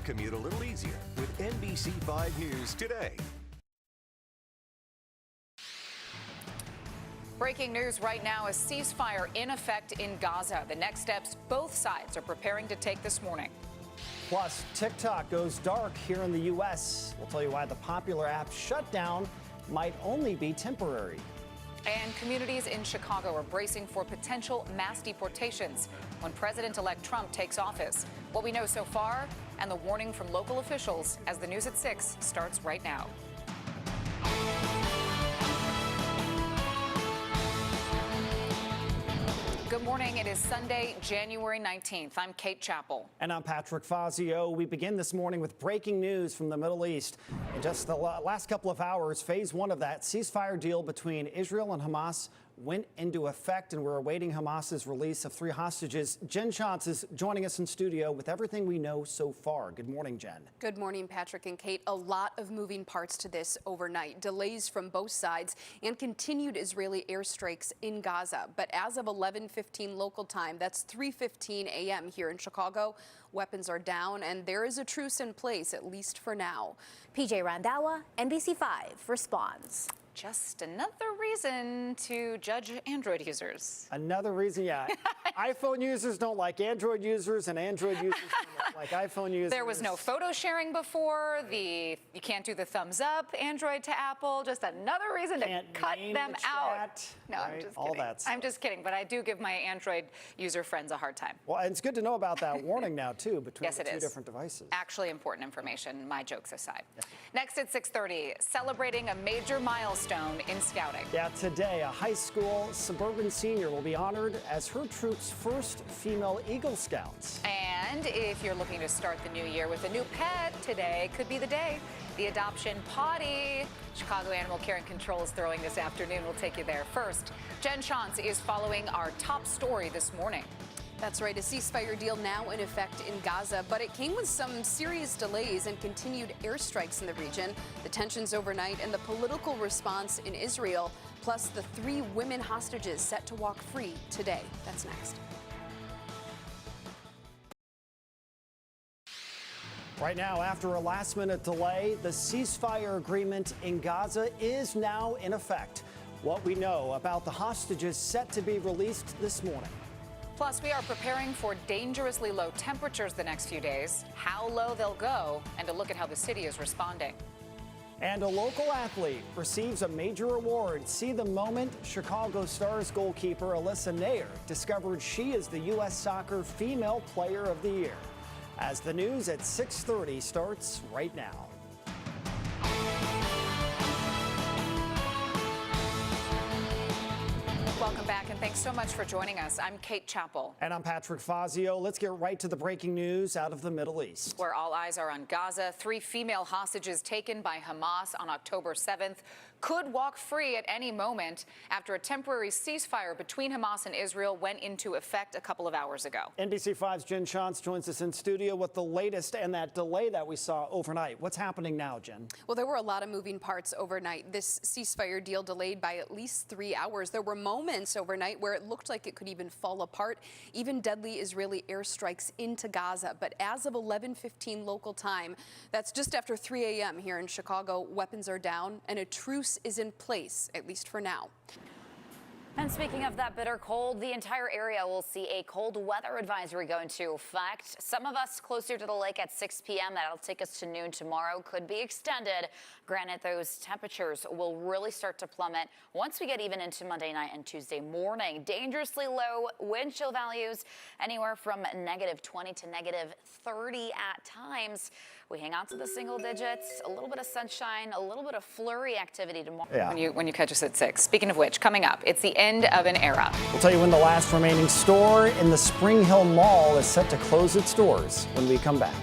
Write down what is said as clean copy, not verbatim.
commute a little easier with NBC 5 News Today. Breaking news right now, a ceasefire in effect in Gaza. The next steps both sides are preparing to take this morning. Plus, TikTok goes dark here in the U.S. We'll tell you why the popular app shutdown might only be temporary. And communities in Chicago are bracing for potential mass deportations when President-elect Trump takes office. What we know so far and the warning from local officials as the news at 6 starts right now. Good morning. It is Sunday, January 19th. I'm Kate Chappell. And I'm Patrick Fazio. We begin this morning with breaking news from the Middle East. In just the last couple of hours, phase one of that ceasefire deal between Israel and Hamas went into effect, and we're awaiting Hamas's release of 3 hostages. Jen Shantz is joining us in studio with everything we know so far. Good morning, Jen. Good morning, Patrick and Kate. A lot of moving parts to this overnight. Delays from both sides and continued Israeli airstrikes in Gaza. But as of 11:15 local time, that's 3:15 a.m. here in Chicago, weapons are down and there is a truce in place, at least for now. PJ Randawa, NBC 5 responds. Just another reason to judge Android users. Another reason, yeah. iPhone users don't like Android users, and Android users don't like iPhone users. There was no photo sharing before. You can't do the thumbs up Android to Apple. Just another reason to cut them out. No, right? I'm just All kidding. that stuff. I'm just kidding, but I do give my Android user friends a hard time. Well, and it's good to know about that warning now, too, between Yes, the it two is. different devices. Actually important information, my jokes aside. Yeah. Next at 6:30, celebrating a major milestone in scouting. Yeah, today, a high school suburban senior will be honored as her troop's first female Eagle Scouts. And if you're looking to start the new year with a new pet, today could be the day. The adoption potty. Chicago Animal Care and Control is throwing this afternoon. We'll take you there first. Jen Shantz is following our top story this morning. That's right, a ceasefire deal now in effect in Gaza, but it came with some serious delays and continued airstrikes in the region, the tensions overnight, and the political response in Israel, plus the 3 women hostages set to walk free today. That's next. Right now, after a last-minute delay, the ceasefire agreement in Gaza is now in effect. What we know about the hostages set to be released this morning. Plus, we are preparing for dangerously low temperatures the next few days, how low they'll go, and to look at how the city is responding. And a local athlete receives a major award. See the moment Chicago Stars goalkeeper Alyssa Nair discovered she is the U.S. Soccer Female Player of the Year. As the news at 6:30 starts right now. Welcome back, and thanks so much for joining us. I'm Kate Chappell. And I'm Patrick Fazio. Let's get right to the breaking news out of the Middle East. Where all eyes are on Gaza. 3 female hostages taken by Hamas on October 7th could walk free at any moment after a temporary ceasefire between Hamas and Israel went into effect a couple of hours ago. NBC 5's Jen Shantz joins us in studio with the latest and that delay that we saw overnight. What's happening now, Jen? Well, there were a lot of moving parts overnight. This ceasefire deal delayed by at least 3 hours. There were moments overnight where it looked like it could even fall apart, even deadly Israeli airstrikes into Gaza. But as of 11:15 local time, that's just after 3 a.m. here in Chicago, weapons are down and a truce is in place, at least for now. And speaking of that bitter cold, the entire area will see a cold weather advisory go into effect. Some of us closer to the lake at 6 p.m. That'll take us to noon tomorrow could be extended. Granted, those temperatures will really start to plummet once we get even into Monday night and Tuesday morning. Dangerously low wind chill values, anywhere from -20 to -30 at times. We hang on to the single digits, a little bit of sunshine, a little bit of flurry activity tomorrow. Yeah. When you catch us at 6. Speaking of which, coming up, it's the end of an era. We'll tell you when the last remaining store in the Spring Hill Mall is set to close its doors when we come back.